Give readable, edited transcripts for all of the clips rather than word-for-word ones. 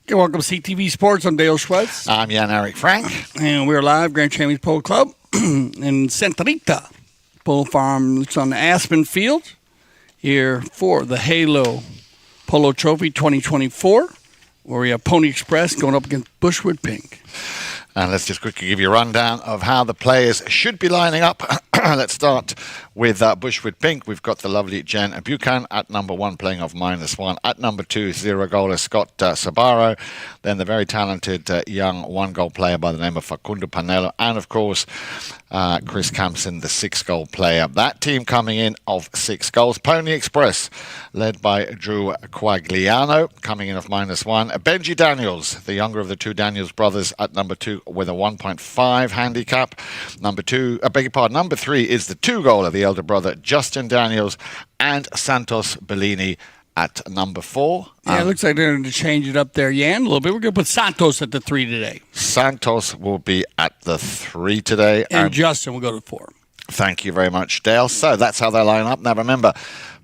Welcome to CTV Sports. I'm Dale Schwetz. I'm Jan-Eric Frank. And we're live, Grand Champions Polo Club in Santa Rita. Polo Farm. It's on the Aspen Field here for the Halo Polo Trophy 2024, where we have Pony Express going up against Bushwood Pink. And let's just quickly give you a rundown of how the players should be lining up. Let's start with Bushwood Pink. We've got the lovely Jen Buchan at number 1, playing off -1. At number 2, zero-goaler Scott Sabaro. Then the very talented young one-goal player by the name of Facundo Panello. And, of course, Chris Campson, the 6-goal player. That team coming in of 6 goals. Pony Express, led by Drew Quagliano, coming in of -1. Benji Daniels, the younger of the 2 Daniels brothers, at number 2 with a 1.5 handicap. Number 3 is the 2-goaler, the elder brother, Justin Daniels, and Santos Bellini at number 4. Yeah, it looks like they're going to change it up there, Jan, a little bit. We're going to put Santos at the 3 today. Santos will be at the 3 today. And Justin will go to 4. Thank you very much, Dale. So that's how they line up. Now, remember,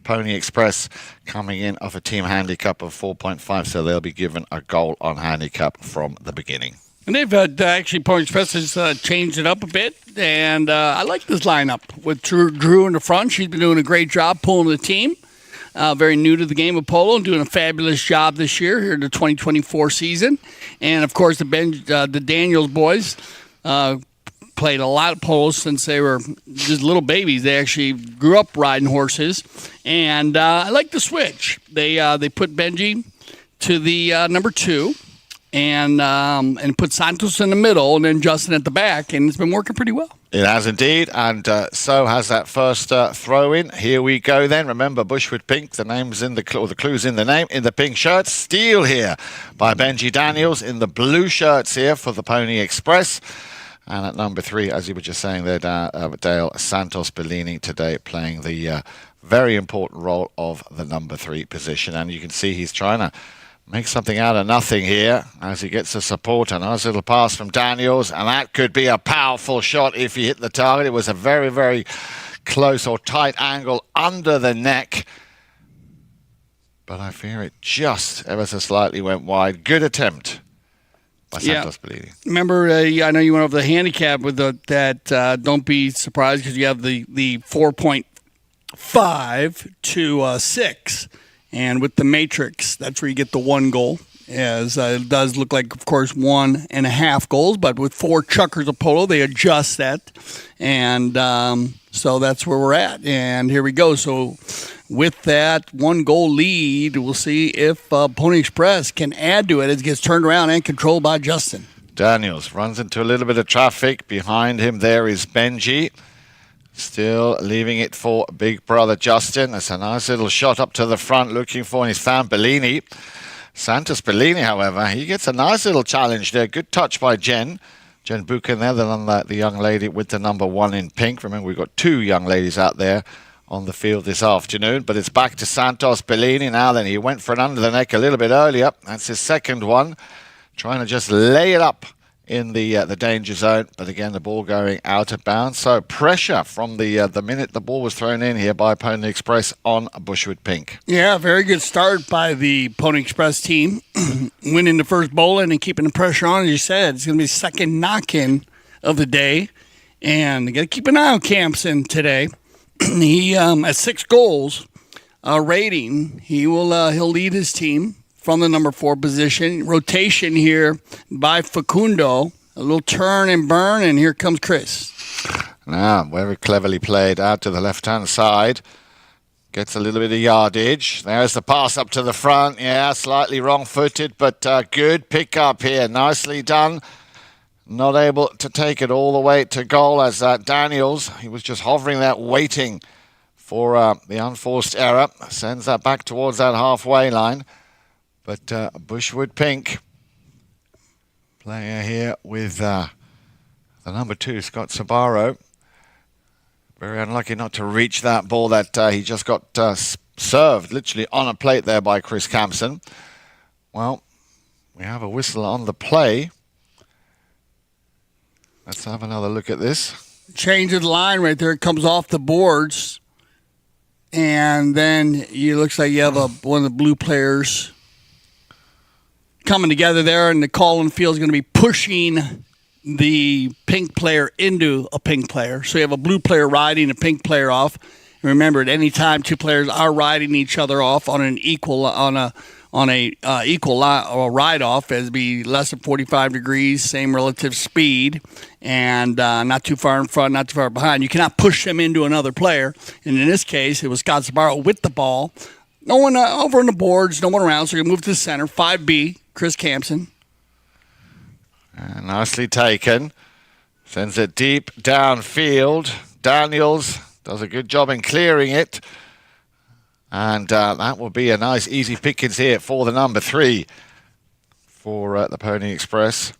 Pony Express coming in off a team handicap of 4.5, so they'll be given a goal on handicap from the beginning. And they've actually, Pony Express has changed it up a bit, and I like this lineup with Drew in the front. She's been doing a great job pulling the team. Very new to the game of polo and doing a fabulous job this year here in the 2024 season. And, of course, the Daniels boys played a lot of polo since they were just little babies. They actually grew up riding horses. And I like the switch. They put Benji to the number 2. And put Santos in the middle and then Justin at the back, and it's been working pretty well. It has indeed, and so has that first throw-in. Here we go then. Remember, Bushwood Pink, the name's in the clue's in the name, in the pink shirts. Steal here by Benji Daniels in the blue shirts here for the Pony Express. And at number 3, as you were just saying there, Dale, Santos Bellini today playing the very important role of the number 3 position. And you can see he's trying to make something out of nothing here as he gets the support. A nice little pass from Daniels, and that could be a powerful shot if he hit the target. It was a very, very close or tight angle under the neck, but I fear it just ever so slightly went wide. Good attempt by Santos Bellini. Remember, I know you went over the handicap with that. Don't be surprised because you have the 4.5 to 6. And with the matrix, that's where you get the 1 goal. As it does look like, of course, 1.5 goals. But with 4 chukkers of polo, they adjust that. And so that's where we're at. And here we go. So with that 1-goal lead, we'll see if Pony Express can add to it as it gets turned around and controlled by Justin. Daniels runs into a little bit of traffic. Behind him there is Benji. Still leaving it for big brother Justin. That's a nice little shot up to the front, looking for, and he's found Bellini. Santos Bellini, however, he gets a nice little challenge there. Good touch by Jen Buchan there, the young lady with the number 1 in pink. Remember, we've got 2 young ladies out there on the field this afternoon. But it's back to Santos Bellini now. Then he went for an under the neck a little bit earlier. That's his second one. Trying to just lay it up in the danger zone, but again the ball going out of bounds. So pressure from the minute the ball was thrown in here by Pony Express on Bushwood Pink. Yeah, very good start by the Pony Express team, winning the first bowling and keeping the pressure on. As you said, it's going to be the second knock-in of the day, and you got to keep an eye on Campson today. He at 6 goals rating, he'll lead his team from the number 4 position. Rotation here by Facundo. A little turn and burn, and here comes Chris. Now, very cleverly played out to the left-hand side. Gets a little bit of yardage. There's the pass up to the front. Yeah, slightly wrong-footed, but good pick-up here. Nicely done. Not able to take it all the way to goal as Daniels. He was just hovering there, waiting for the unforced error. Sends that back towards that halfway line. But Bushwood Pink, player here with the number 2, Scott Sabaro. Very unlucky not to reach that ball that he just got served literally on a plate there by Chris Campson. Well, we have a whistle on the play. Let's have another look at this. Change of the line right there. It comes off the boards. And then it looks like you have one of the blue players coming together there, and the call on the field is going to be pushing the pink player into a pink player. So you have a blue player riding a pink player off. And remember, at any time 2 players are riding each other off on an equal equal ride off, as be less than 45 degrees, same relative speed, and not too far in front, not too far behind. You cannot push them into another player. And in this case, it was Scott Sabaro with the ball. No one over on the boards, no one around, so you move to the center. 5B, Chris Campson. Nicely taken. Sends it deep downfield. Daniels does a good job in clearing it. And that will be a nice easy pickings here for the number 3 for the Pony Express.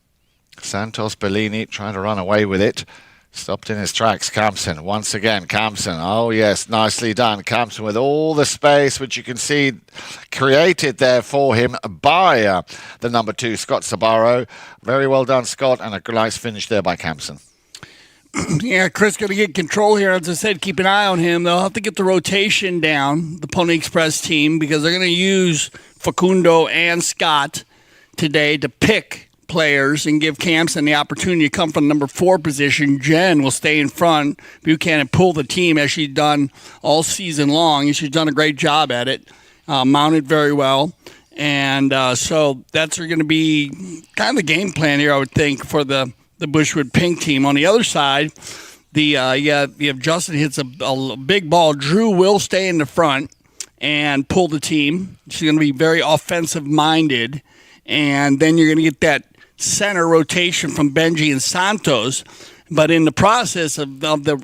Santos Bellini trying to run away with it. Stopped in his tracks. Campson, once again. Campson, oh yes, nicely done. Campson with all the space, which you can see created there for him by the number 2, Scott Sabaro. Very well done, Scott, and a nice finish there by Campson. Yeah, Chris going to get control here. As I said, keep an eye on him. They'll have to get the rotation down, the Pony Express team, because they're going to use Facundo and Scott today to pick players and give Campson the opportunity to come from the number 4 position. Jen will stay in front. Buchanan pull the team as she's done all season long, and she's done a great job at it. Mounted very well. And so that's going to be kind of the game plan here, I would think, for the Bushwood Pink team. On the other side, you have Justin hits a big ball. Drew will stay in the front and pull the team. She's going to be very offensive-minded. And then you're going to get that center rotation from Benji and Santos. But in the process of the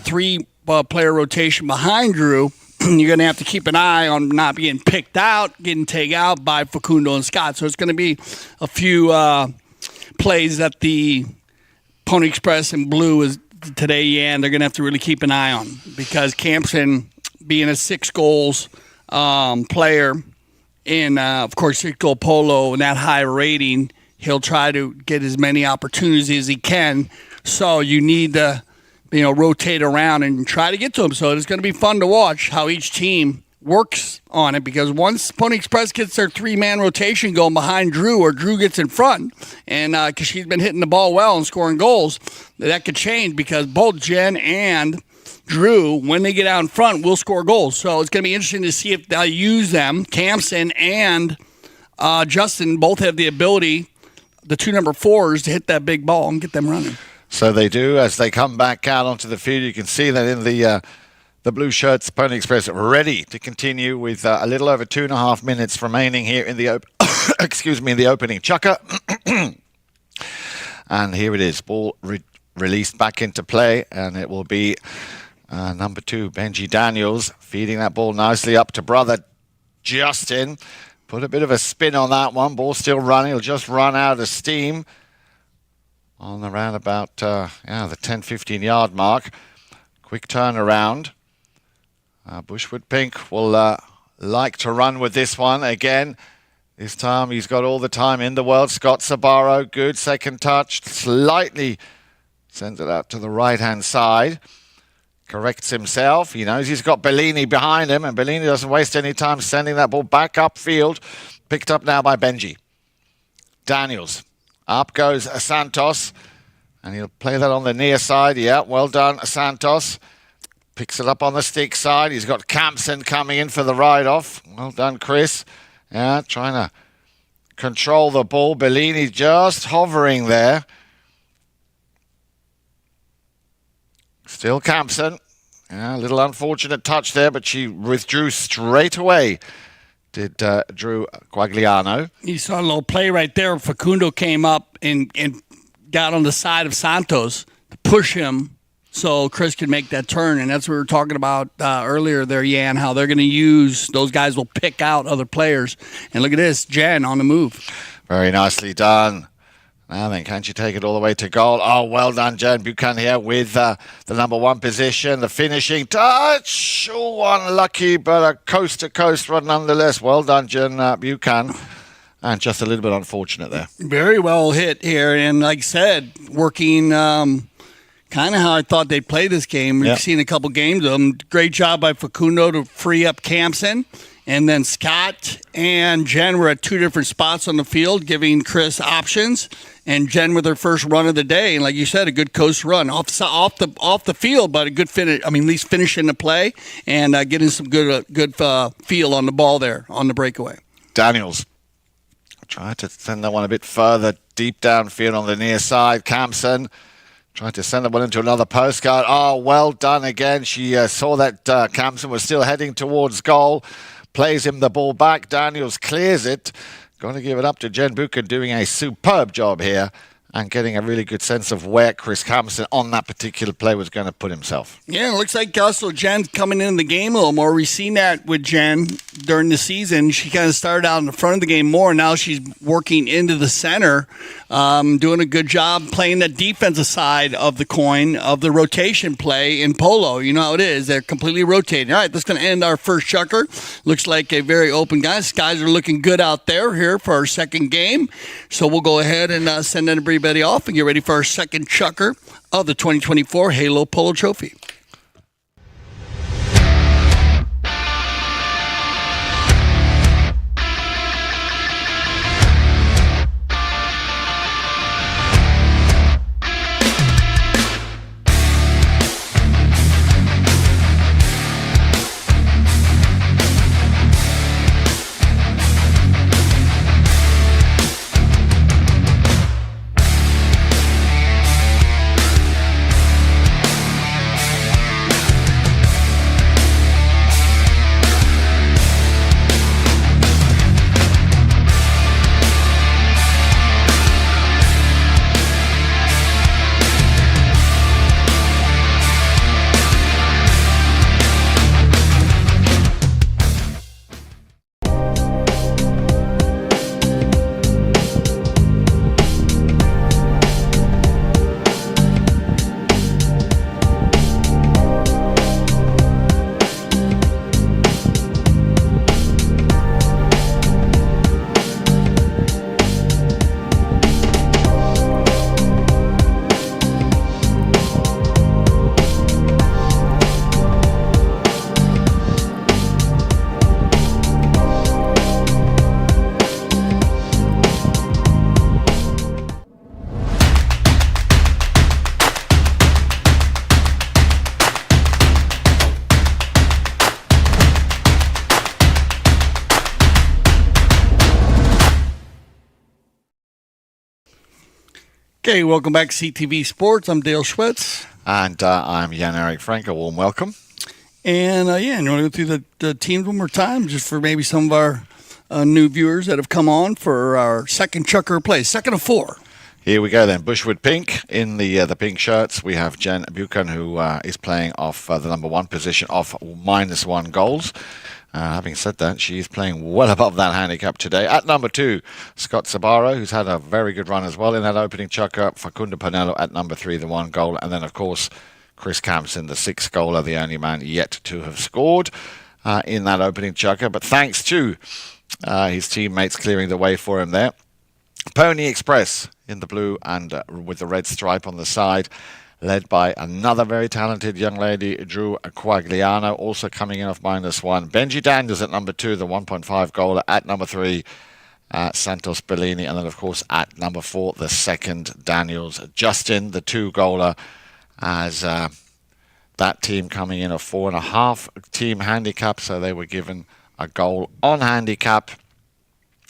3-player rotation behind Drew, you're going to have to keep an eye on not being picked out, getting taken out by Facundo and Scott. So it's going to be a few plays that the Pony Express and Blue is today, and they're going to have to really keep an eye on, because Campson, being a 6 goals player in, of course, 6-goal Polo and that high rating, he'll try to get as many opportunities as he can. So you need to, rotate around and try to get to him. So it's going to be fun to watch how each team works on it, because once Pony Express gets their 3-man rotation going behind Drew, or Drew gets in front, and because she's been hitting the ball well and scoring goals, that could change, because both Jen and Drew, when they get out in front, will score goals. So it's going to be interesting to see if they'll use them. Campson and Justin both have the ability, the 2 number 4s, to hit that big ball and get them running. So they do. As they come back out onto the field, you can see that in the blue shirts, Pony Express ready to continue with a little over 2.5 minutes remaining here in the in the opening. Chukker. And here it is. Ball released back into play, and it will be number 2, Benji Daniels, feeding that ball nicely up to brother Justin. Put a bit of a spin on that one. Ball still running. He'll just run out of steam on around about the 10-15 yard mark. Quick turnaround. Bushwood Pink will like to run with this one again. This time he's got all the time in the world. Scott Sabaro, good second touch. Slightly sends it out to the right-hand side. Corrects himself. He knows he's got Bellini behind him, and Bellini doesn't waste any time sending that ball back upfield. Picked up now by Benji. Daniels. Up goes Santos, and he'll play that on the near side. Yeah, well done, Santos. Picks it up on the stick side. He's got Campson coming in for the ride-off. Well done, Chris. Yeah, trying to control the ball. Bellini just hovering there. Still Campson. Yeah, a little unfortunate touch there, but she withdrew straight away. Did Drew Quagliano. You saw a little play right there. Facundo came up and got on the side of Santos to push him so Chris could make that turn. And that's what we were talking about earlier there, Yan, how they're going to use, those guys will pick out other players. And look at this, Jen on the move. Very nicely done. Now then, can't you take it all the way to goal? Oh, well done, Jen Buchan here with the number 1 position. The finishing touch. Oh, unlucky, but a coast-to-coast run nonetheless. Well done, Jen Buchan. And just a little bit unfortunate there. Very well hit here. And like I said, working kind of how I thought they'd play this game. We've seen a couple games of them. Great job by Facundo to free up Campson. And then Scott and Jen were at 2 different spots on the field, giving Chris options. And Jen with her first run of the day, and like you said, a good coast run off the field, but a good finish. I mean, at least finishing the play and getting some good feel on the ball there on the breakaway. Daniels tried to send that one a bit further deep downfield on the near side. Campson tried to send that one into another postcard. Oh, well done again. She saw that Campson was still heading towards goal. Plays him the ball back. Daniels clears it. Going to give it up to Jen Buchan, doing a superb job here and getting a really good sense of where Chris Campson on that particular play was going to put himself. Yeah, it looks like also Jen's coming in the game a little more. We've seen that with Jen during the season. She kind of started out in the front of the game more. Now she's working into the center, doing a good job playing the defensive side of the coin of the rotation play in Polo. You know how it is. They're completely rotating. All right, that's going to end our first Chukker. Looks like a very open guy. Skies are looking good out there here for our second game. So we'll go ahead and send everybody off and get ready for our second Chukker of the 2024 Halo Polo Trophy. Okay, welcome back to CTV Sports. I'm Dale Schwetz. And I'm Jan-Erik Frank. A warm welcome. And, you want to go through the teams one more time, just for maybe some of our new viewers that have come on for our second Chukker play, second of 4. Here we go then. Bushwood Pink in the pink shirts. We have Jen Buchan, who is playing off the number 1 position off -1 goals. Having said that, she's playing well above that handicap today. At number 2, Scott Sabaro, who's had a very good run as well in that opening chukker. Facundo Panello at number 3, the 1 goal. And then, of course, Chris Campson, the 6 goaler, the only man yet to have scored in that opening chukker. But thanks to his teammates clearing the way for him there. Pony Express in the blue and with the red stripe on the side, led by another very talented young lady, Drew Quagliano, also coming in off -1. Benji Daniels at number 2, the 1.5 goaler. At number 3, Santos Bellini. And then, of course, at number 4, the second Daniels, Justin, the 2 goaler, as that team coming in a 4.5 team handicap. So they were given a goal on handicap.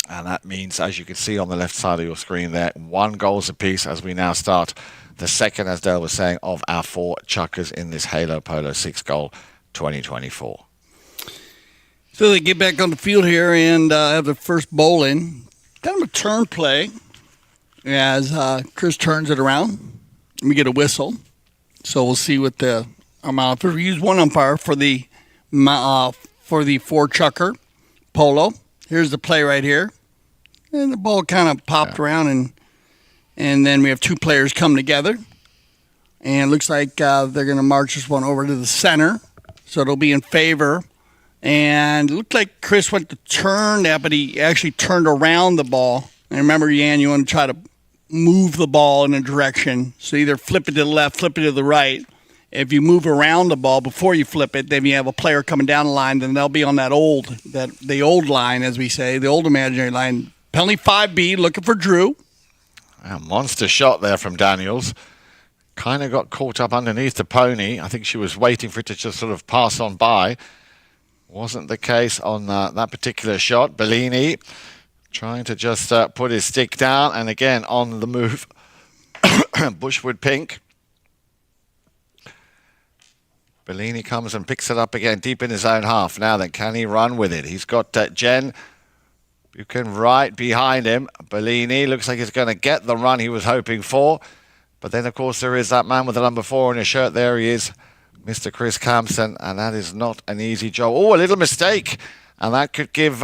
And that means, as you can see on the left side of your screen there, 1 goals apiece as we now start the second, as Dale was saying, of our 4 chukkers in this Halo Polo 6-goal 2024. So they get back on the field here and have the first bowl in. Kind of a turn play as Chris turns it around. We get a whistle. So we'll see what the amount. We use 1 umpire for the 4 chukker Polo. Here's the play right here. And the ball kind of popped around, and then we have 2 players come together. And it looks like they're going to march this one over to the center. So it'll be in favor. And it looked like Chris went to turn that, but he actually turned around the ball. And remember, Yan, you want to try to move the ball in a direction. So either flip it to the left, flip it to the right. If you move around the ball before you flip it, then you have a player coming down the line, then they'll be on the old line, as we say, the old imaginary line. Penalty 5B, looking for Drew. A monster shot there from Daniels. Kind of got caught up underneath the pony. I think she was waiting for it to just sort of pass on by. Wasn't the case on that particular shot. Bellini trying to just put his stick down, and again on the move, Bushwood Pink. Bellini comes and picks it up again deep in his own half. Now then, can he run with it? He's got Jen Buchan right behind him. Bellini looks like he's going to get the run he was hoping for. But then, of course, there is that man with the number 4 in his shirt. There he is, Mr. Chris Campson. And that is not an easy job. Oh, a little mistake. And that could give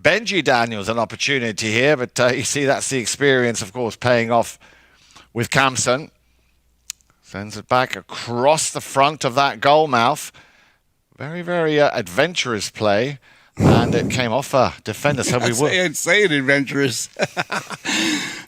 Benji Daniels an opportunity here. But you see, that's the experience, of course, paying off with Campson. Sends it back across the front of that goal mouth. Very, very adventurous play. And it came off a defender. So we would say it adventurous.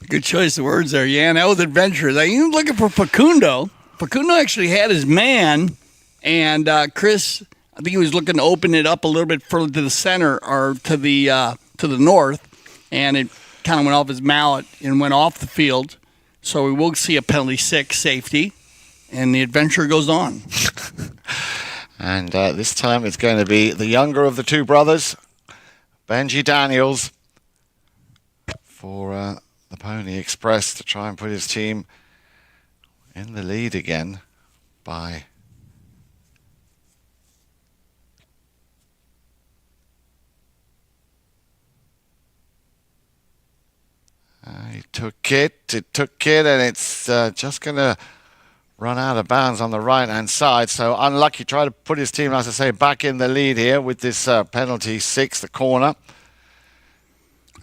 Good choice of words there, Yan. That was adventurous. You looking for Facundo. Facundo actually had his man. And Chris, I think he was looking to open it up a little bit further to the center or to the north. And it kind of went off his mallet and went off the field. So we will see a penalty 6 safety. And the adventure goes on. And this time it's going to be the younger of the 2 brothers, Benji Daniels, for the Pony Express to try and put his team in the lead again by... He took it, and it's just going to run out of bounds on the right-hand side. So unlucky, try to put his team, as I say, back in the lead here with this penalty 6, the corner.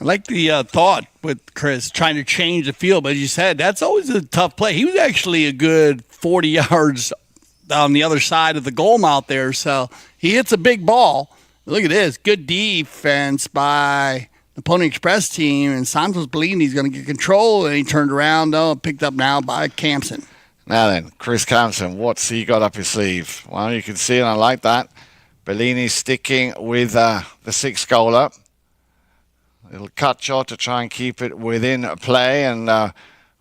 I like the thought with Chris trying to change the field, but as you said, that's always a tough play. He was actually a good 40 yards on the other side of the goal mouth there, so he hits a big ball. Look at this, good defense by the Pony Express team, and Santos Bellini is going to get control, and he turned around, picked up now by Campson. Now then, Chris Campson, what's he got up his sleeve? Well, you can see, and I like that. Bellini sticking with the 6 goaler. Little cut shot to try and keep it within play. And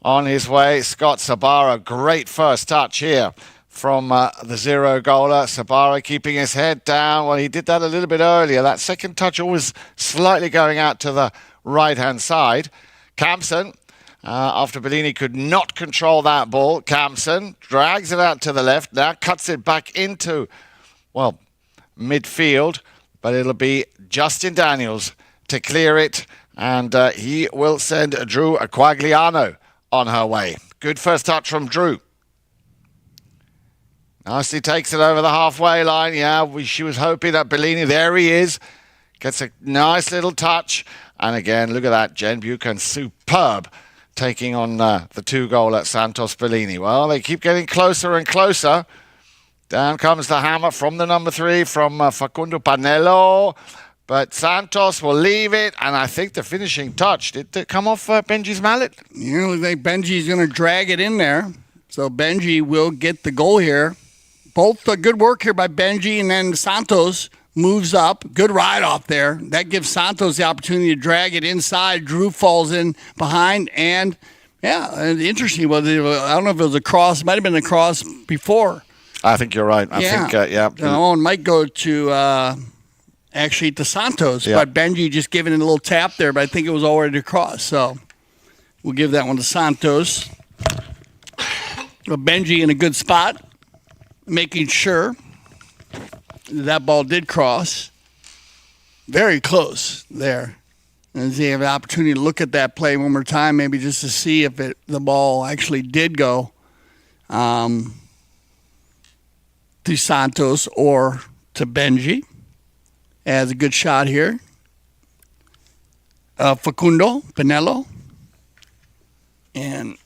on his way, Scott Sabara. Great first touch here from the 0 goaler. Sabara keeping his head down. Well, he did that a little bit earlier. That second touch always slightly going out to the right-hand side. Campson. After Bellini could not control that ball, Campson drags it out to the left, now cuts it back into, well, midfield, but it'll be Justin Daniels to clear it, and he will send Drew Quagliano on her way. Good first touch from Drew. Nicely takes it over the halfway line. Yeah, she was hoping that Bellini, there he is, gets a nice little touch. And again, look at that, Jen Buchan, superb, taking on the 2-goal at Santos Bellini. Well, they keep getting closer and closer. Down comes the hammer from the number 3, from Facundo Panello. But Santos will leave it, and I think the finishing touch, did it come off Benji's mallet? You know, I think Benji's going to drag it in there. So Benji will get the goal here. Both good work here by Benji, and then Santos moves up. Good ride off there. That gives Santos the opportunity to drag it inside. Drew falls in behind, and yeah, interesting. I don't know if it was a cross. It might have been a cross before. I think you're right. I think, yeah. It might go to... actually to Santos, but Benji just giving it a little tap there, but I think it was already across. So we'll give that one to Santos. Benji in a good spot, making sure that ball did cross. Very close there. And they have an opportunity to look at that play one more time, maybe just to see if the ball actually did go to Santos or to Benji. Has a good shot here. Facundo Panello. And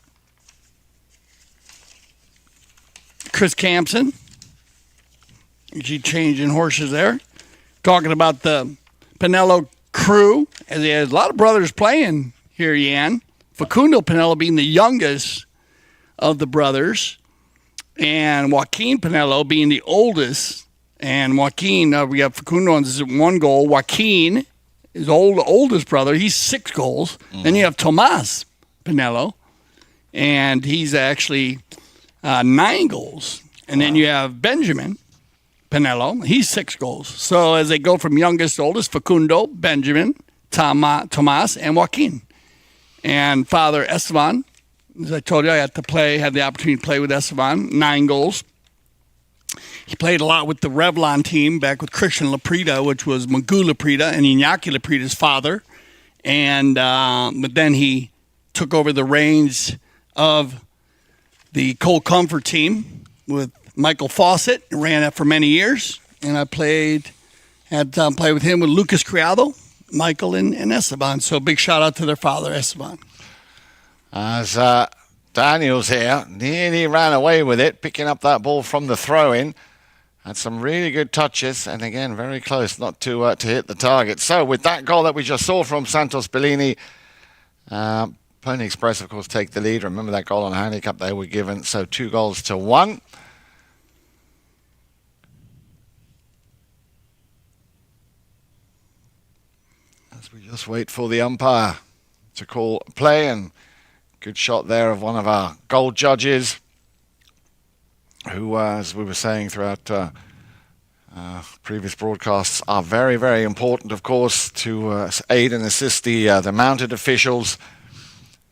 Chris Campson. She changing horses there. Talking about the Panello crew, as he has a lot of brothers playing here, Yan. Facundo Panello being the youngest of the brothers. And Joaquin Panello being the oldest. And Joaquin, we got Facundo on 1 goal. Joaquin, his oldest brother, he's 6 goals. Then you have Tomas Panello, and he's actually 9 goals. And then you have Benjamin Panello, he's 6 goals. So as they go from youngest to oldest, Facundo, Benjamin, Tomas, and Joaquin. And Father Esteban, as I told you, I had the opportunity to play with Esteban, 9 goals. He played a lot with the Revlon team back with Christian Laprida, which was Magu Laprida and Iñaki Laprida's father. And but then he took over the reins of the Cold Comfort team with Michael Fawcett and ran that for many years. And I had play with him with Lucas Criado, Michael, and Esteban. So big shout out to their father, Esteban. As Daniels here nearly ran away with it, picking up that ball from the throw-in. Had some really good touches, and again, very close not to hit the target. So with that goal that we just saw from Santos Bellini, Pony Express, of course, take the lead. Remember that goal on handicap they were given, so 2-1. As we just wait for the umpire to call play, and good shot there of one of our goal judges, who, as we were saying throughout previous broadcasts, are very, very important, of course, to aid and assist the mounted officials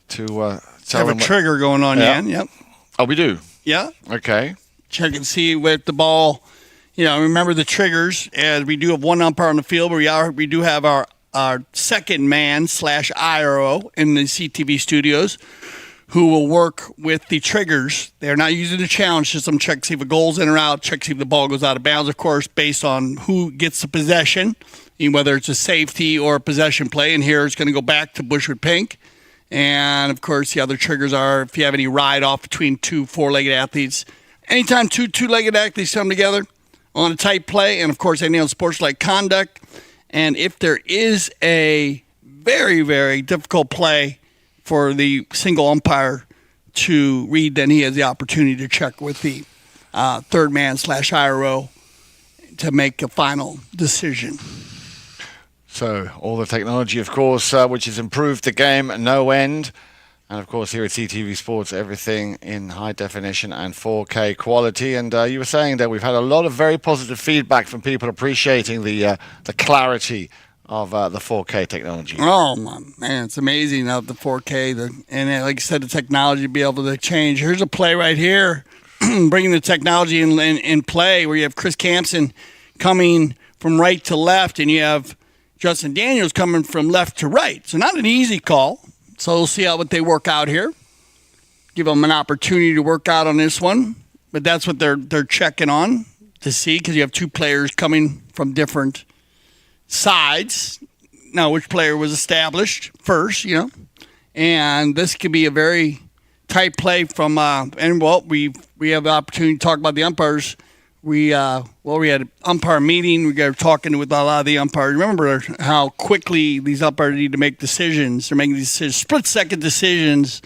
to tell them. Have a trigger going on, Jan. Yep. Oh, we do? Yeah. Okay. Check and see with the ball. Remember the triggers, as we do have one umpire on the field, but we do have our second man / IRO in the CTV studios, who will work with the triggers. They're not using the challenge system. Check to see if a goal's in or out. Check to see if the ball goes out of bounds, of course, based on who gets the possession, whether it's a safety or a possession play. And here it's going to go back to Bushwood Pink. And, of course, the other triggers are if you have any ride-off between 2 4-legged athletes. Anytime 2 2-legged athletes come together on a tight play, and, of course, any on sports-like conduct. And if there is a very, very difficult play for the single umpire to read, then he has the opportunity to check with the third man / IRO to make a final decision. So all the technology, of course, which has improved the game no end. And, of course, here at CTV Sports, everything in high definition and 4K quality. And you were saying that we've had a lot of very positive feedback from people appreciating the clarity of the 4K technology. Oh, man, it's amazing how the 4K, and like I said, the technology to be able to change. Here's a play right here, bringing the technology in play, where you have Chris Campson coming from right to left, and you have Justin Daniels coming from left to right. So not an easy call. So we'll see what they work out here. give them an opportunity to work out on this one. But that's what they're checking on to see, because you have two players coming from different sides. Now, which player was established first, and this could be a very tight play from. And we have the opportunity to talk about the umpires. We had an umpire meeting. We got talking with a lot of the umpires. Remember how quickly these umpires need to make decisions. They're making these split-second decisions,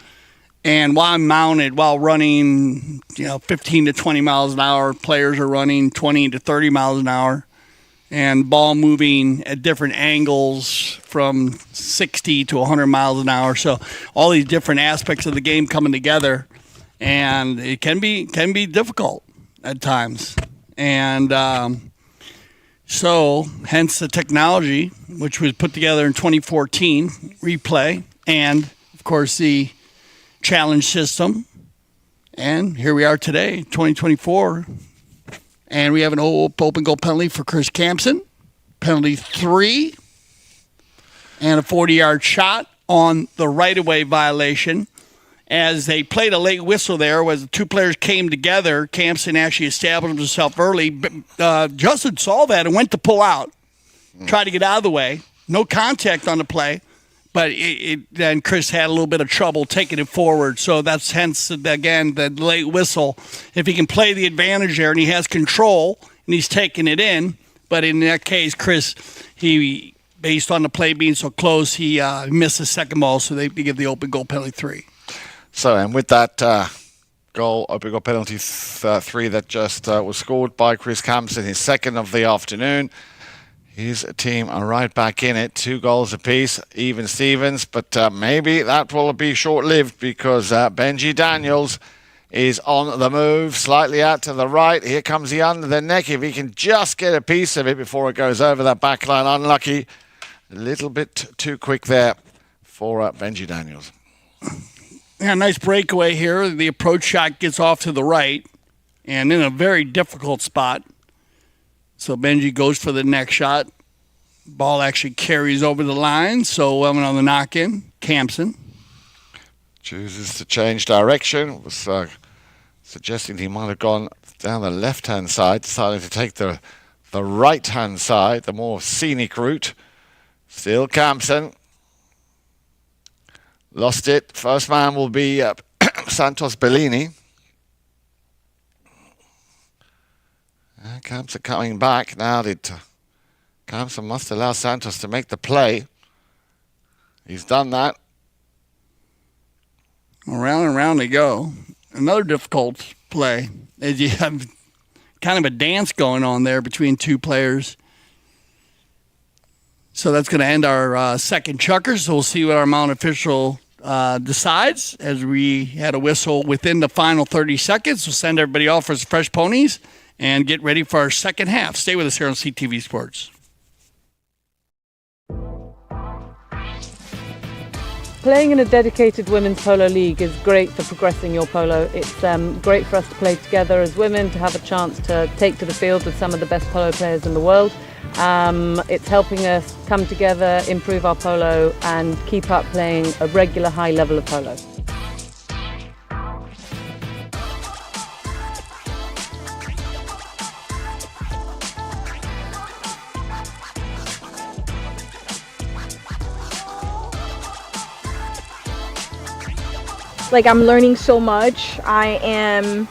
and while running, 15 to 20 miles an hour, players are running 20 to 30 miles an hour, and ball moving at different angles from 60 to 100 miles an hour. So all these different aspects of the game coming together, and it can be difficult at times. And so hence the technology, which was put together in 2014, replay, and, of course, the challenge system. And here we are today, 2024, and we have an open goal penalty for Chris Campson, penalty 3, and a 40-yard shot on the right-of-way violation. As they played a late whistle there, as the two players came together, Campson actually established himself early. Justin saw that and went to pull out, tried to get out of the way. No contact on the play, but then Chris had a little bit of trouble taking it forward. So that's hence, again, the late whistle. If he can play the advantage there and he has control and he's taking it in, but in that case, Chris, based on the play being so close, he missed the second ball, so they give the open goal penalty 3. So, and with that open goal penalty 3 that just was scored by Chris Campson, his second of the afternoon, his team are right back in it, 2 goals apiece, even Stevens, but maybe that will be short-lived, because Benji Daniels is on the move, slightly out to the right. Here comes he under the neck. If he can just get a piece of it before it goes over that back line, unlucky. A little bit too quick there for Benji Daniels. Yeah, nice breakaway here. The approach shot gets off to the right and in a very difficult spot. So Benji goes for the next shot. Ball actually carries over the line. So on the knock-in, Campson chooses to change direction. Was suggesting he might have gone down the left-hand side, decided to take the right-hand side, the more scenic route. Still Campson. Lost it. First man will be Santos Bellini. Campson coming back. Now Campson must allow Santos to make the play. He's done that. Around and around they go. Another difficult play, as you have kind of a dance going on there between two players. So that's going to end our second Chukker. So we'll see what our Mount official decides, as we had a whistle within the final 30 seconds. We'll send everybody off for some fresh ponies and get ready for our second half. Stay with us here on CTV Sports. Playing in a dedicated women's polo league is great for progressing your polo. It's great for us to play together as women, to have a chance to take to the field with some of the best polo players in the world. It's helping us come together, improve our polo, and keep up playing a regular high level of polo. I'm learning so much. I am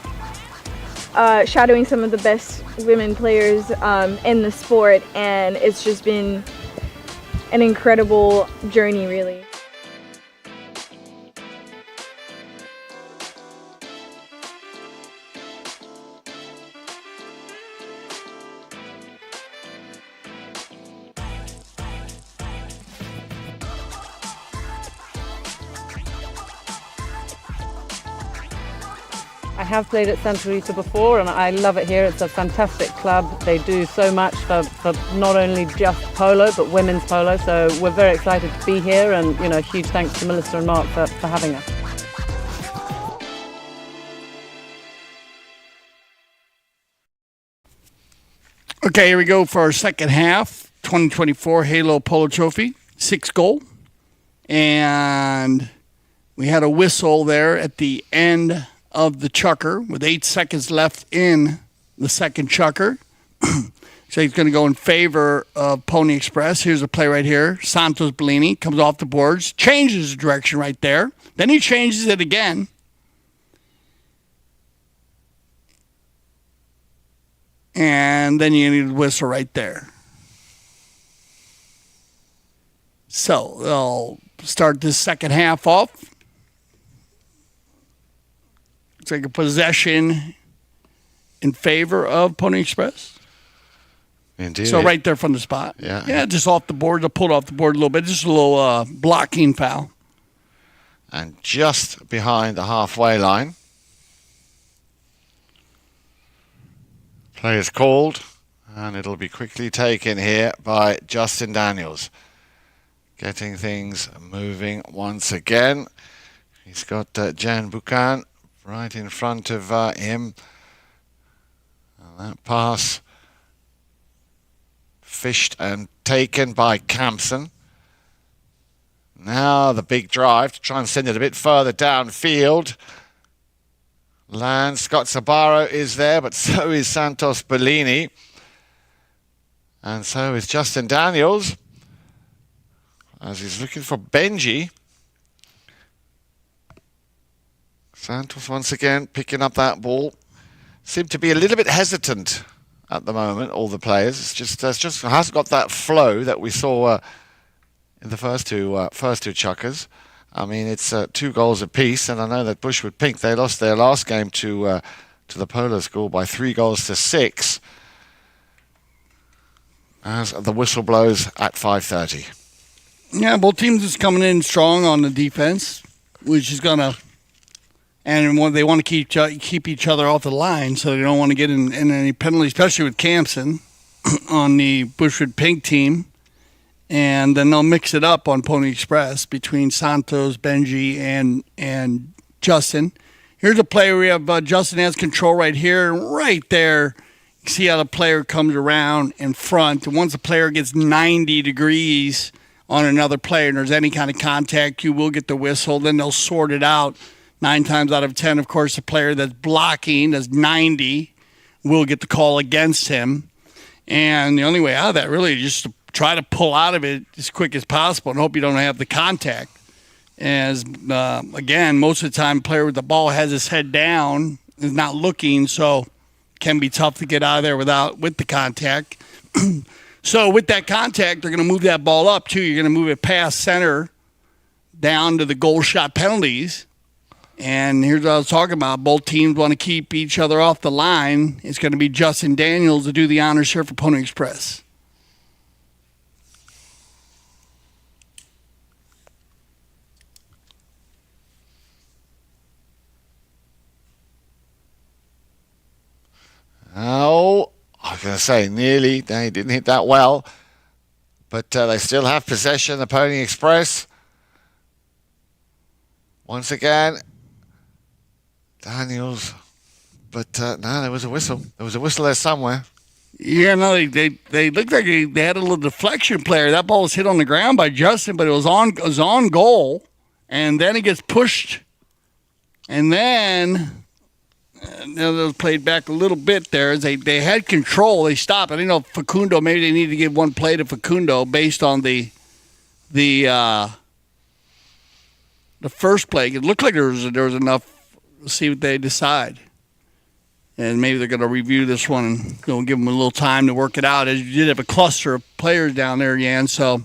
shadowing some of the best women players in the sport, and it's just been an incredible journey, really. I have played at Santa Rita before, and I love it here. It's a fantastic club. They do so much for not only just polo, but women's polo. So we're very excited to be here, and huge thanks to Melissa and Mark for having us. Okay, here we go for our second half, 2024 Halo Polo Trophy, 6th goal. And We had a whistle there at the end of the chukker with 8 seconds left in the second chukker. So he's going to go in favor of Pony Express. Here's a play right here. Santos Bellini comes off the boards, changes the direction right there. Then he changes it again. And then you need a whistle right there. So they'll start this second half off. It's like a possession in favor of Pony Express. Indeed. So right there from the spot. Yeah, just off the board. They'll pull it off the board a little bit. Just a little blocking foul. And just behind the halfway line. Play is called, and it'll be quickly taken here by Justin Daniels. Getting things moving once again. He's got Jan Buchan right in front of him. And that pass fished and taken by Campson. Now the big drive to try and send it a bit further downfield. Scott Sabaro is there, but so is Santos Bellini. And so is Justin Daniels, as he's looking for Benji. Santos once again picking up that ball. Seem to be a little bit hesitant at the moment, all the players. It's just hasn't got that flow that we saw in the first two chukkers. I mean, it's 2 goals apiece, and I know that Bushwood Pink, they lost their last game to the Polo school by 3-6, as the whistle blows at 5:30. Yeah, both teams is coming in strong on the defense, which is gonna, and they want to keep each other off the line, so they don't want to get in any penalties, especially with Campson on the Bushwood Pink team. And then they'll mix it up on Pony Express between Santos, Benji, and Justin. Here's a play where we have Justin has control right here. Right there, you see how the player comes around in front. And once the player gets 90 degrees on another player and there's any kind of contact, you will get the whistle. Then they'll sort it out. 9 times out of 10, of course, the player that's blocking, that's 90, will get the call against him. And the only way out of that really is just to try to pull out of it as quick as possible and hope you don't have the contact. As, again, most of the time, the player with the ball has his head down, is not looking, so it can be tough to get out of there with the contact. So with that contact, they're going to move that ball up, too. You're going to move it past center down to the goal shot penalties. And here's what I was talking about. Both teams want to keep each other off the line. It's going to be Justin Daniels to do the honors here for Pony Express. Oh, I was going to say nearly. They didn't hit that well. But they still have possession, the Pony Express. Once again, Daniels. But no, there was a whistle. There was a whistle there somewhere. Yeah, no, they looked like they had a little deflection player. That ball was hit on the ground by Justin, but it was on goal. And then it gets pushed. And then they was played back a little bit there. They had control. They stopped. I didn't know if Facundo, maybe they needed to give one play to Facundo based on the first play. It looked like there was enough. We'll see what they decide. And maybe they're going to review this one and give them a little time to work it out. As you did have a cluster of players down there, Jan. So,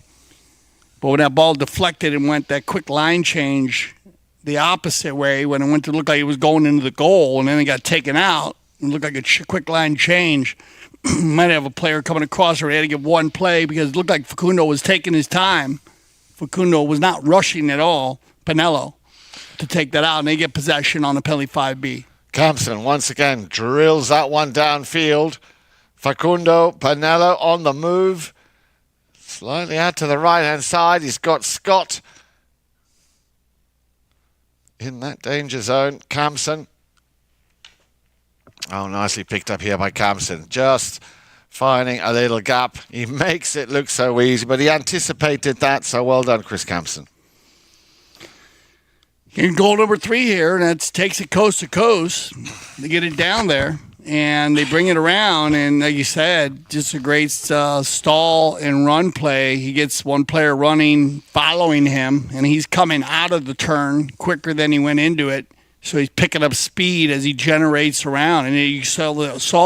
but when that ball deflected and went that quick line change the opposite way, when it went to look like it was going into the goal and then it got taken out, it looked like a quick line change. Might have a player coming across or he had to give one play because it looked like Facundo was taking his time. Facundo was not rushing at all, Pinello, to take that out, and they get possession on the penalty 5B. Campson once again drills that one downfield. Facundo Pinello on the move. Slightly out to the right-hand side. He's got Scott in that danger zone. Campson. Oh, nicely picked up here by Campson. Just finding a little gap. He makes it look so easy, but he anticipated that, so well done, Chris Campson. And goal number 3 here, and that takes it coast to coast. They get it down there, and they bring it around. And like you said, just a great stall and run play. He gets one player running, following him, and he's coming out of the turn quicker than he went into it. So he's picking up speed as he generates around. And you saw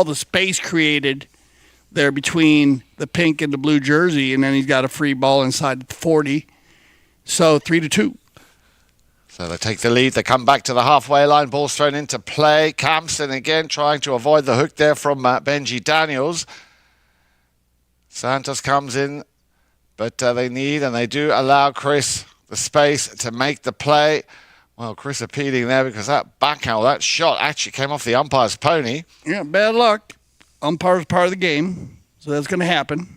the space created there between the pink and the blue jersey, and then he's got a free ball inside the 40. So 3-2. So they take the lead. They come back to the halfway line. Ball's thrown into play. Campson again trying to avoid the hook there from Benji Daniels. Santos comes in, but they need and they do allow Chris the space to make the play. Well, Chris appealing there because that backhand, that shot actually came off the umpire's pony. Yeah, bad luck. Umpire's part of the game, so that's going to happen.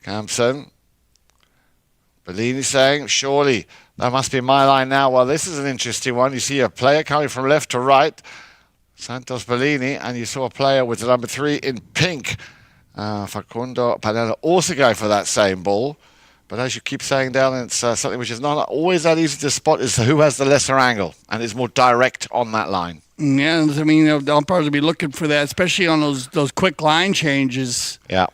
Campson. Bellini saying, surely that must be my line now. Well, this is an interesting one. You see a player coming from left to right, Santos Bellini, and you saw a player with the number 3 in pink, Facundo Panella, also going for that same ball. But as you keep saying, Dale, it's something which is not always that easy to spot, is who has the lesser angle and is more direct on that line. Yeah, I mean, the umpires will be looking for that, especially on those quick line changes. Yeah.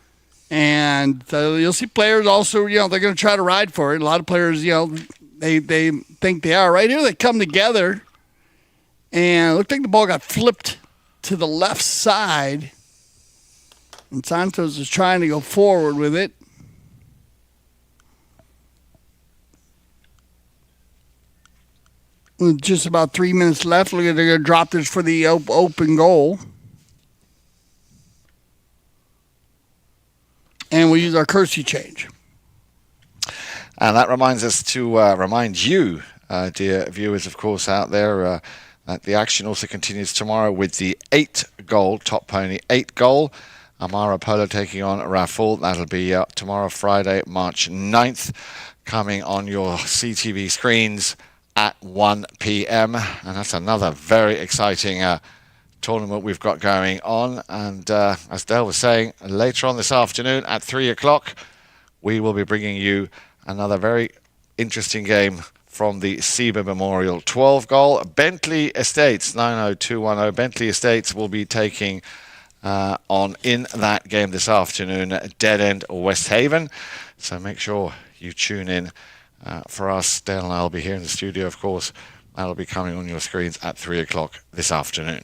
And you'll see players also, they're going to try to ride for it. A lot of players, they think they are. Right here, they come together, and it looked like the ball got flipped to the left side. And Santos is trying to go forward with it. With just about 3 minutes left. Look at, they're going to drop this for the open goal. And we'll use our courtesy change. And that reminds us to remind you, dear viewers, of course, out there, that the action also continues tomorrow with the 8-goal, Top Pony 8-goal. Amara Polo taking on Rafal. That'll be tomorrow, Friday, March 9th, coming on your CTV screens at 1 p.m. And that's another very exciting tournament we've got going on. And as Dale was saying, later on this afternoon at 3 o'clock, we will be bringing you another very interesting game from the SEBA Memorial 12-goal. Bentley Estates, 90210. Bentley Estates will be taking on in that game this afternoon, Dead End West Haven. So make sure you tune in for us. Dale and I will be here in the studio, of course. That'll be coming on your screens at 3 o'clock this afternoon.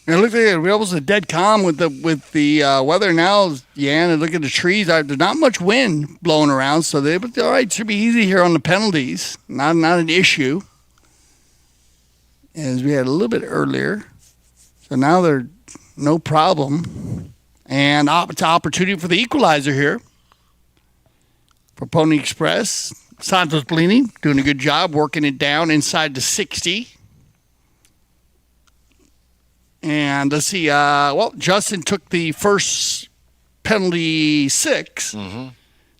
And look at it. We almost a dead calm with the weather now, Jan. And look at the trees. There's not much wind blowing around, so but all right. Should be easy here on the penalties. Not an issue, as we had a little bit earlier. So now they're no problem, and it's an opportunity for the equalizer here for Pony Express. Santos Bellini doing a good job working it down inside the 60. And let's see, Justin took the first penalty 6,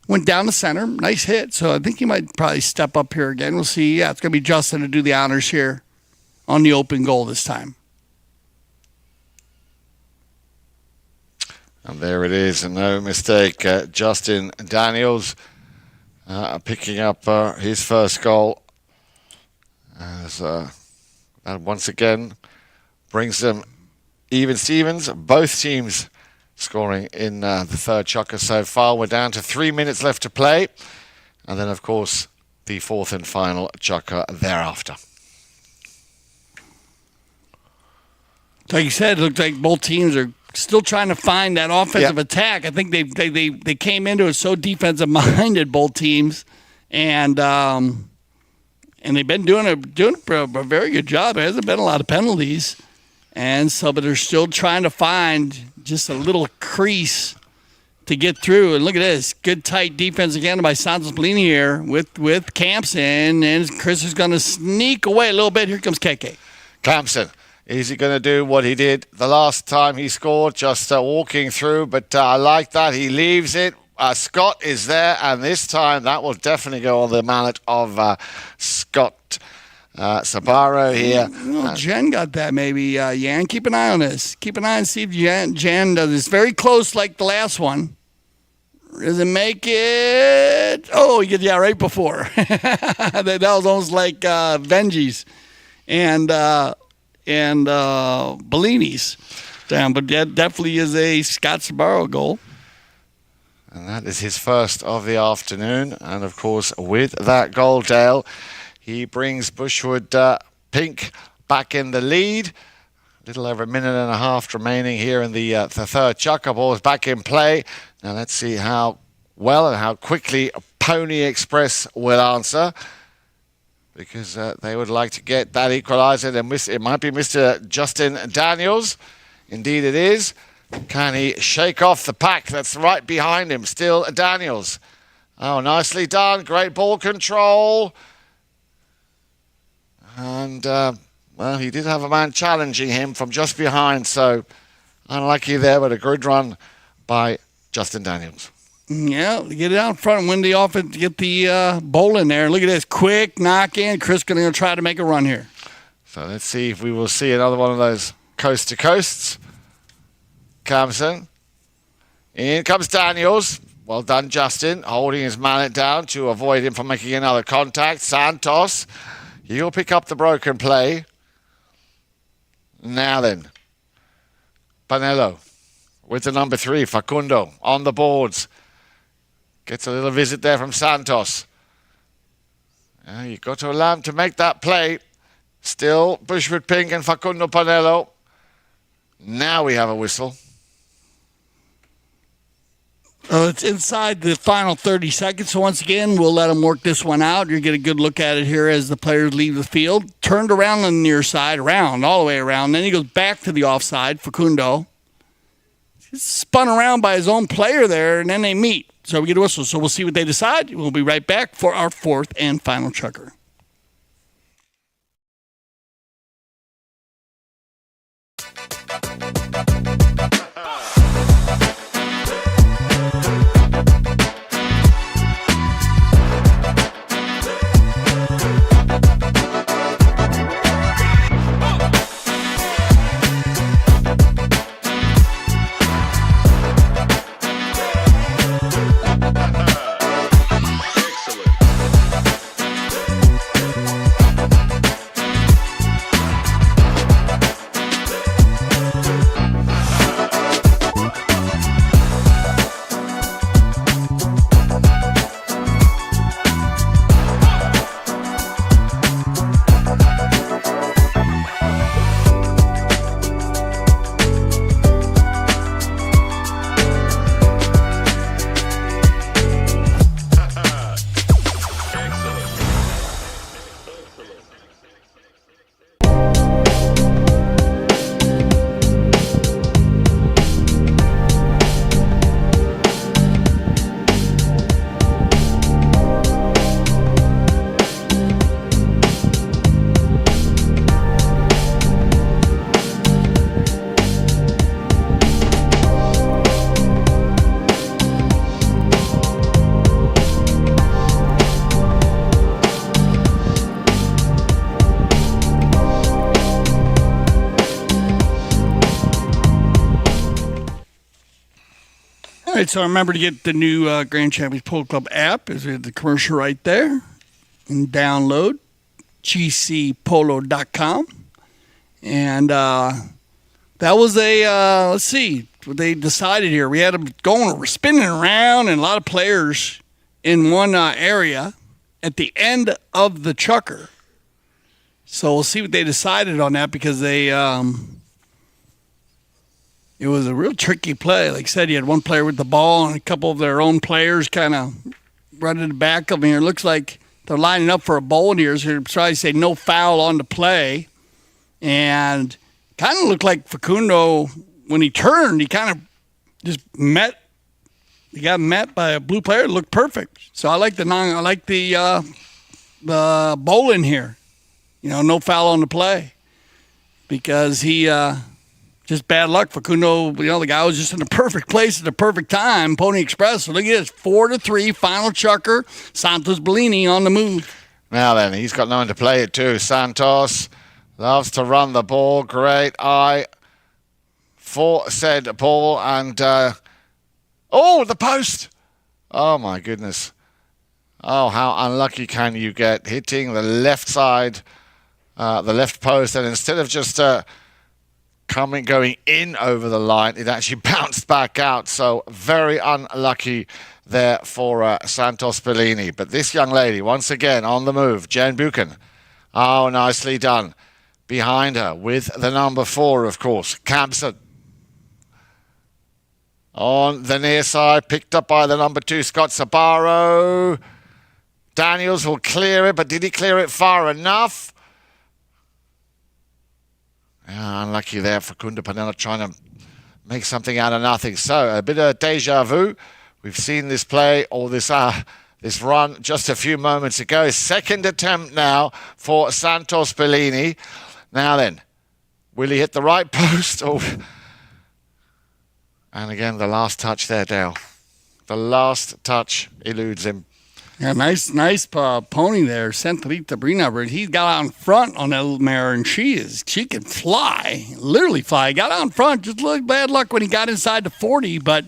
went down the center, nice hit. So I think he might probably step up here again. We'll see. Yeah, it's going to be Justin to do the honors here on the open goal this time. And there it is, no mistake. Justin Daniels picking up his first goal. As that once again brings them even Stevens. Both teams scoring in the third Chukker so far. We're down to 3 minutes left to play. And then, of course, the fourth and final Chukker thereafter. Like you said, it looks like both teams are still trying to find that offensive attack. I think they came into it so defensive minded, both teams, and they've been doing a very good job. There hasn't been a lot of penalties, and so but they're still trying to find just a little crease to get through. And look at this, good tight defense again by Santos Bellini here with Campson, and Chris is going to sneak away a little bit. Here comes KK. Campson. Is he going to do what he did the last time he scored, just walking through? But I like that. He leaves it. Scott is there, and this time that will definitely go on the mallet of Scott Sabaro here. Jen got that maybe. Jan, keep an eye on this. Keep an eye and see if Jan does this. Very close like the last one. Doesn't make it. Oh, he gets right before. that was almost like Benji's and Bellini's. Damn, but that definitely is a Scott Sabaro goal. And that is his first of the afternoon. And, of course, with that goal, Dale, he brings Bushwood Pink back in the lead. A little over a minute and a half remaining here in the third. Chukker ball is back in play. Now let's see how well and how quickly Pony Express will answer, because they would like to get that equaliser. It might be Mr. Justin Daniels. Indeed it is. Can he shake off the pack that's right behind him? Still Daniels. Oh, nicely done. Great ball control. And, well, he did have a man challenging him from just behind, so unlucky there, but a good run by Justin Daniels. Yeah, get it out front, win the offense, get the bowl in there. Look at this, quick knock in. Chris going to try to make a run here. So let's see if we will see another one of those coast to coasts. Comes in. In comes Daniels. Well done, Justin, holding his mallet down to avoid him from making another contact. Santos, he'll pick up the broken play. Now then, Panello with the number 3, Facundo, on the boards. Gets a little visit there from Santos. You've got to allow him to make that play. Still, Bushwood Pink and Facundo Panello. Now we have a whistle. It's inside the final 30 seconds, so once again, we'll let them work this one out. You'll get a good look at it here as the players leave the field. Turned around on the near side, all the way around. Then he goes back to the offside, Facundo. He's spun around by his own player there, and then they meet. So we get a whistle. So we'll see what they decide. We'll be right back for our fourth and final Chukker. All right, so remember to get the new Grand Champions Polo Club app. Is the commercial right there? And download gcpolo.com. And that was let's see what they decided here. We had them going, spinning around, and a lot of players in one area at the end of the Chukker. So we'll see what they decided on that, because they it was a real tricky play. Like I said, you had one player with the ball and a couple of their own players kind of running the back of him here. It looks like they're lining up for a bowl here. So try to say no foul on the play. And kind of looked like Facundo, when he turned, he kind of just he got met by a blue player. It looked perfect. So I like the bowling here. No foul on the play, because he just bad luck. Facundo, the guy was just in the perfect place at the perfect time. Pony Express. So look at this, 4-3 final Chukker. Santos Bellini on the move. Now then, he's got no one to play it to. Santos loves to run the ball. Great eye for said ball. And, the post. Oh, my goodness. Oh, how unlucky can you get? Hitting the left side, the left post, and instead of just going in over the line, it actually bounced back out. So very unlucky there for Santos Bellini. But this young lady, once again, on the move, Jen Buchan. Oh, nicely done. Behind her with the number 4, of course, Campson. On the near side, picked up by the number 2, Scott Sabaro. Daniels will clear it, but did he clear it far enough? Yeah, unlucky there for Kunda Panella trying to make something out of nothing. So a bit of deja vu. We've seen this play or this run just a few moments ago. Second attempt now for Santos Bellini. Now then, will he hit the right post? And again, the last touch there, Dale. The last touch eludes him. Yeah, nice pony there, Sentorita Brina. But he got out in front on that little mare, and she can fly, literally fly. Got out in front, just bad luck when he got inside the 40, but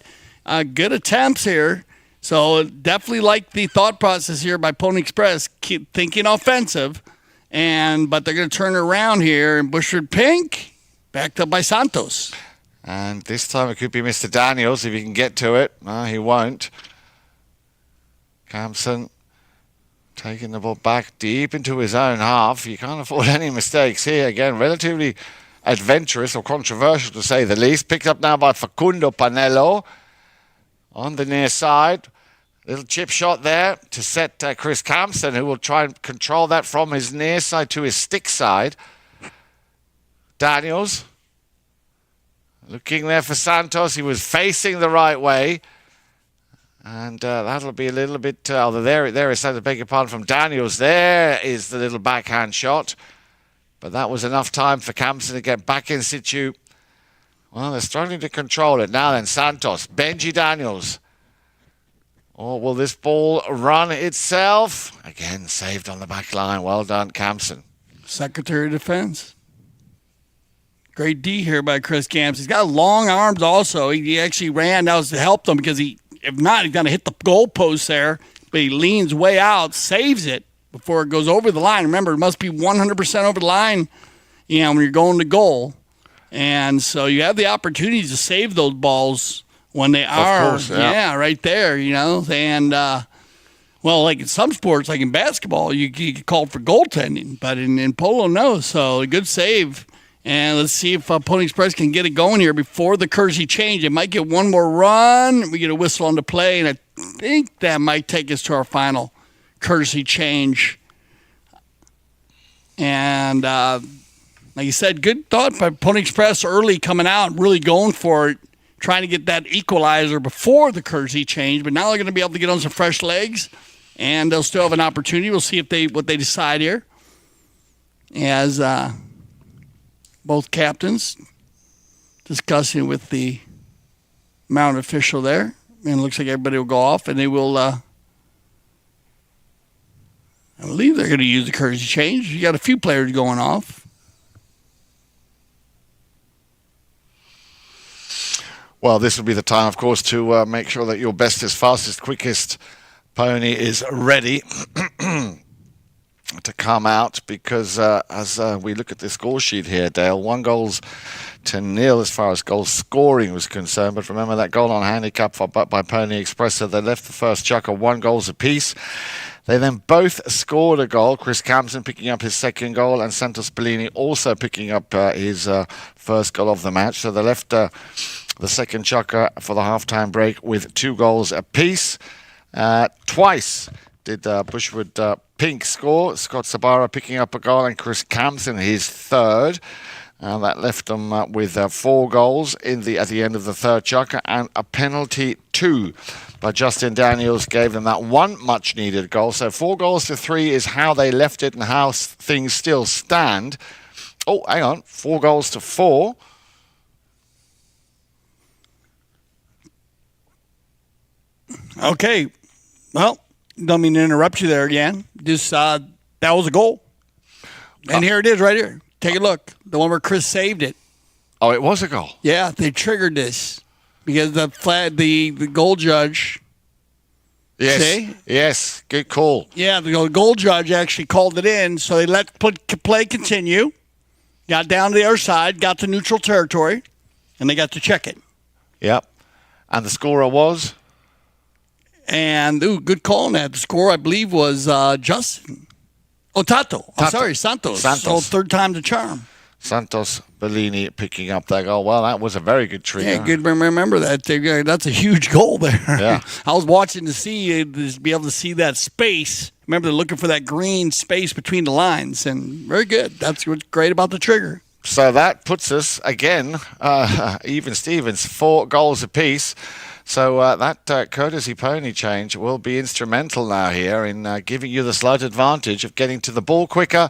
good attempts here. So definitely like the thought process here by Pony Express, keep thinking offensive, but they're going to turn it around here. And Bushwood Pink, backed up by Santos. And this time it could be Mr. Daniels if he can get to it. No, he won't. Campson taking the ball back deep into his own half. You can't afford any mistakes here. Again, relatively adventurous or controversial to say the least. Picked up now by Facundo Panello on the near side. Little chip shot there to set Chris Campson, who will try and control that from his near side to his stick side. Daniels looking there for Santos. He was facing the right way. And that'll be a little bit... there is, I beg your pardon, from Daniels. There is the little backhand shot. But that was enough time for Campson to get back in situ. Well, they're struggling to control it. Now then, Santos, Benji Daniels. Or will this ball run itself? Again, saved on the back line. Well done, Campson. Secretary of Defense. Great D here by Chris Campson. He's got long arms also. He actually ran. That was to help them because if not, he's going to hit the goalpost there. But he leans way out, saves it before it goes over the line. Remember, it must be 100% over the line, when you're going to goal. And so you have the opportunity to save those balls when they are, of course, yeah. Right there, And, like in some sports, like in basketball, you get called for goaltending. But in polo, no. So a good save. And let's see if Pony Express can get it going here before the courtesy change. It might get one more run. We get a whistle on the play, and I think that might take us to our final courtesy change. And like you said, good thought by Pony Express early coming out, really going for it, trying to get that equalizer before the courtesy change. But now they're going to be able to get on some fresh legs, and they'll still have an opportunity. We'll see what they decide here. As both captains discussing with the mount official there. And it looks like everybody will go off, and they will, I believe they're going to use the courtesy change. You got a few players going off. Well, this will be the time, of course, to make sure that your bestest, fastest, quickest pony is ready to come out, because as we look at the score sheet here, Dale, 1-0 as far as goal scoring was concerned. But remember that goal on handicap by Pony Express. So they left the first Chukker 1 goal apiece. They then both scored a goal. Chris Campson picking up his second goal, and Santos Bellini also picking up his first goal of the match. So they left the second Chukker for the halftime break with 2 goals apiece. Twice did Bushwood Pink score. Scott Sabara picking up a goal, and Chris Campson his third. That left them with 4 goals at the end of the third Chukker, and a penalty 2 by Justin Daniels gave them that one much-needed goal. So 4 goals to 3 is how they left it and how things still stand. Oh, hang on. 4 goals to 4. Okay. Well, don't mean to interrupt you there again. Just that was a goal. And here it is right here. Take a look. The one where Chris saved it. Oh, it was a goal. Yeah, they triggered this because the goal judge Yes. See? Yes. Good call. Yeah, the goal judge actually called it in, so they let play continue. Got down to the other side, got to neutral territory, and they got to check it. Yep. And the scorer was? And, good call on that. The score, I believe, was Justin. Oh, Tato. I'm sorry, Santos. So third time the charm. Santos Bellini picking up that goal. Well, that was a very good trigger. Yeah, good. Remember that. That's a huge goal there. Yeah. I was watching to be able to see that space. Remember, they're looking for that green space between the lines, and very good. That's what's great about the trigger. So that puts us, again, even Stevens, 4 goals apiece. So that courtesy pony change will be instrumental now here in giving you the slight advantage of getting to the ball quicker.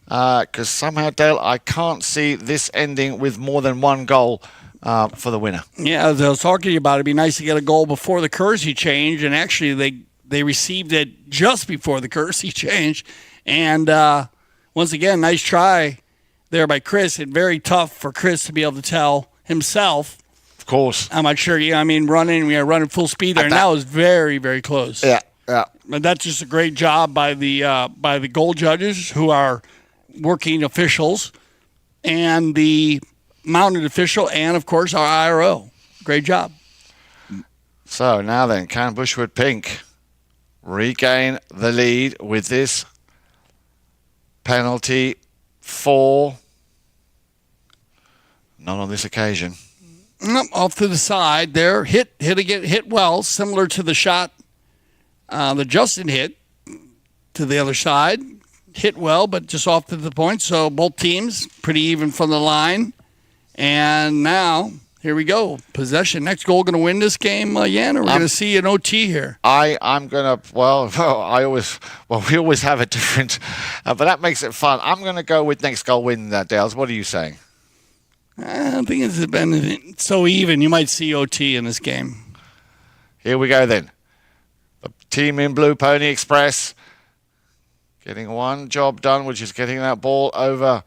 Because somehow, Dale, I can't see this ending with more than 1 goal for the winner. Yeah, as I was talking about, it'd be nice to get a goal before the courtesy change, and actually they received it just before the courtesy change. And once again, nice try there by Chris. And very tough for Chris to be able to tell himself. Of course. I'm not sure. We are running full speed there, and that was very, very close. Yeah, yeah. But that's just a great job by the goal judges, who are working officials, and the mounted official, and of course our IRO. Great job. So now then, can Bushwood Pink regain the lead with this penalty? 4. Not on this occasion. Off to the side there, hit again, hit well, similar to the shot that Justin hit to the other side. Hit well, but just off to the point. So both teams pretty even from the line. And now, here we go. Possession. Next goal going to win this game, Jan, or we're going to see an OT here? I'm going to, we always have a different, but that makes it fun. I'm going to go with next goal win, Dales. What are you saying? I think it's been so even. You might see OT in this game. Here we go then. The team in blue, Pony Express, getting one job done, which is getting that ball over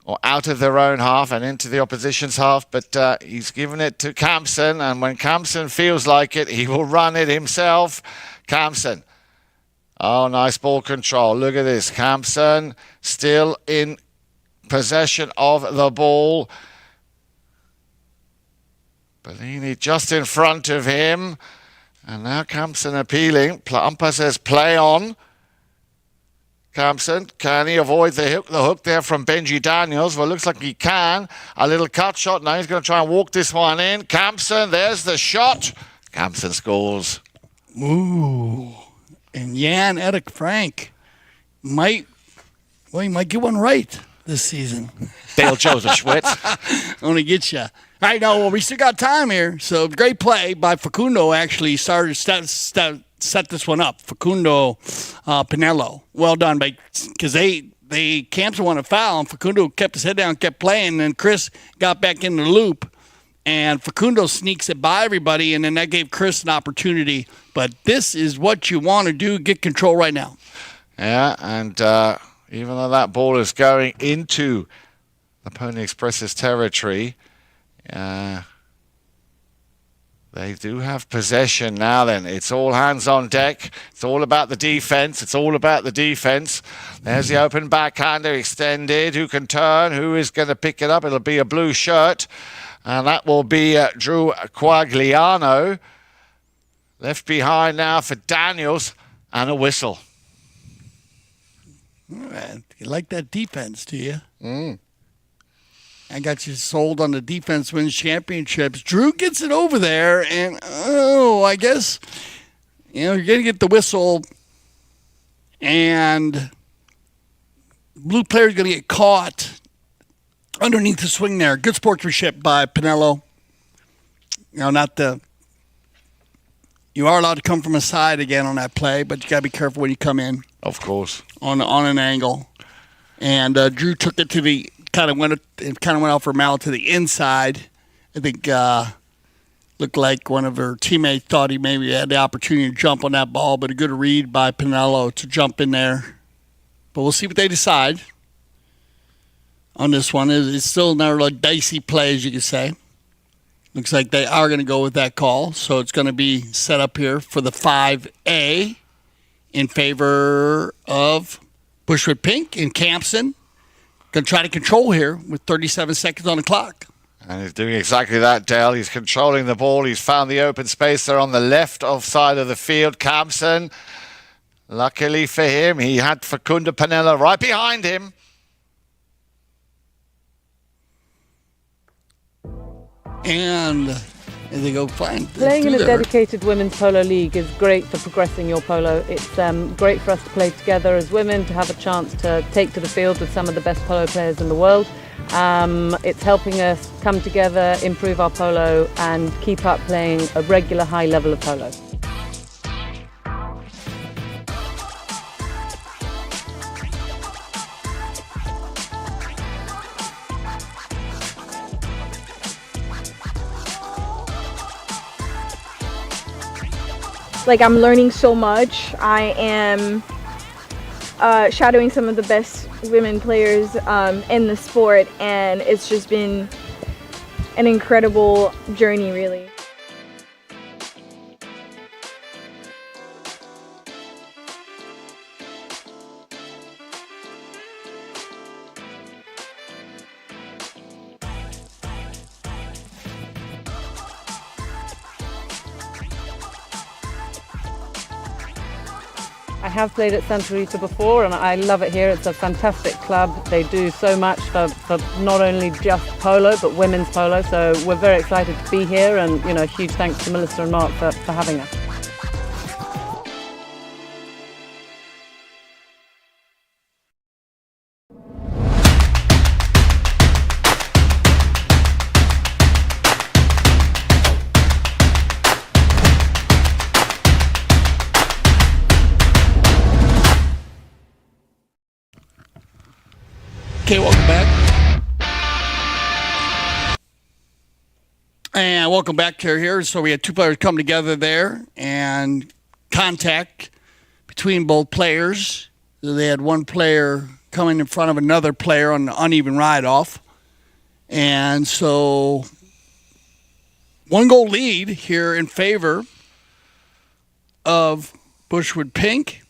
or out of their own half and into the opposition's half. But he's given it to Campson, and when Campson feels like it, he will run it himself. Campson. Oh, nice ball control. Look at this. Campson still in possession of the ball. Bellini just in front of him. And now Campson appealing. Umpire says play on. Campson, can he avoid the hook there from Benji Daniels? Well, looks like he can. A little cut shot. Now he's going to try and walk this one in. Campson, there's the shot. Campson scores. Ooh. And Jan Erik Frank might get one right this season. Dale Joseph Schwitz. Only get you. All right, no, well, we still got time here. So great play by Facundo. Actually started set this one up. Facundo Pinello. Well done, because they Campson won a foul, and Facundo kept his head down, kept playing, and Chris got back in the loop, and Facundo sneaks it by everybody, and then that gave Chris an opportunity. But this is what you want to do, get control right now. Yeah, and even though that ball is going into the Pony Express's territory, they do have possession now then. It's all hands on deck. It's all about the defense. There's the open backhander extended. Who can turn? Who is going to pick it up? It'll be a blue shirt. And that will be Drew Quagliano. Left behind now for Daniels. And a whistle. Man, you like that defense, do you? I got you sold on the defense wins championships. Drew gets it over there, and I guess you're going to get the whistle, and blue player's going to get caught underneath the swing there. Good sportsmanship by Pinello. You are allowed to come from a side again on that play, but you got to be careful when you come in. Of course. On an angle, and Drew took it to the. Kind of went out for Mal to the inside. I think looked like one of her teammates thought he maybe had the opportunity to jump on that ball, but a good read by Pinello to jump in there. But we'll see what they decide on this one. It's still another dicey play, as you could say. Looks like they are going to go with that call. So it's going to be set up here for the 5A in favor of Bushwood Pink and Campson. Going to try to control here with 37 seconds on the clock. And he's doing exactly that, Dale. He's controlling the ball. He's found the open space there on the left side of the field. Campson, luckily for him, he had Facunda Panella right behind him. And they go fine. Playing in a dedicated women's polo league is great for progressing your polo. It's great for us to play together as women, to have a chance to take to the field with some of the best polo players in the world. It's helping us come together, improve our polo and keep up playing a regular high level of polo. Like, I'm learning so much. I am shadowing some of the best women players in the sport, and it's just been an incredible journey, really. I have played at Santa Rita before and I love it here. It's a fantastic club. They do so much for not only just polo but women's polo. So we're very excited to be here, and huge thanks to Melissa and Mark for having us. Okay, welcome back. And welcome back to here. So we had two players come together there and contact between both players. So they had one player coming in front of another player on an uneven ride-off. And so 1-goal lead here in favor of Bushwood Pink.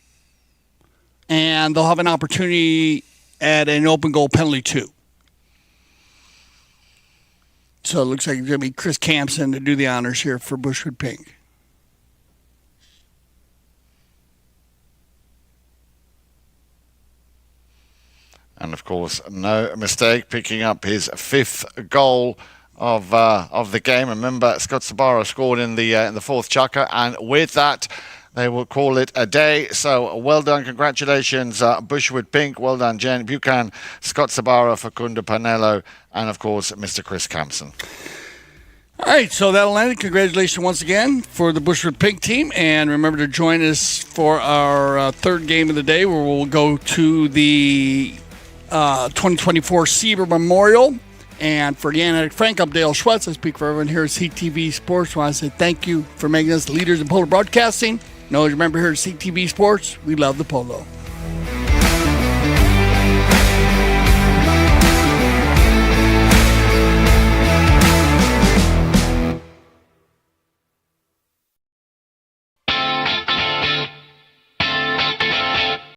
And they'll have an opportunity at an open goal penalty 2. So it looks like it's going to be Chris Campson to do the honors here for Bushwood Pink. And of course, no mistake, picking up his 5th goal of the game. Remember, Scott Sabaro scored in the 4th chukker, and with that, they will call it a day. So well done. Congratulations, Bushwood Pink. Well done, Jen Buchan, Scott Sabaro, Facunda Panello, and, of course, Mr. Chris Campson. All right, so that'll end it. Congratulations once again for the Bushwood Pink team. And remember to join us for our 3rd game of the day, where we'll go to the 2024 Sieber Memorial. And for Yannick Frank, I'm Dale Schwetz. I speak for everyone here at CTV Sports. I want to say thank you for making us leaders in polo broadcasting. And always remember, here at CTV Sports, we love the polo.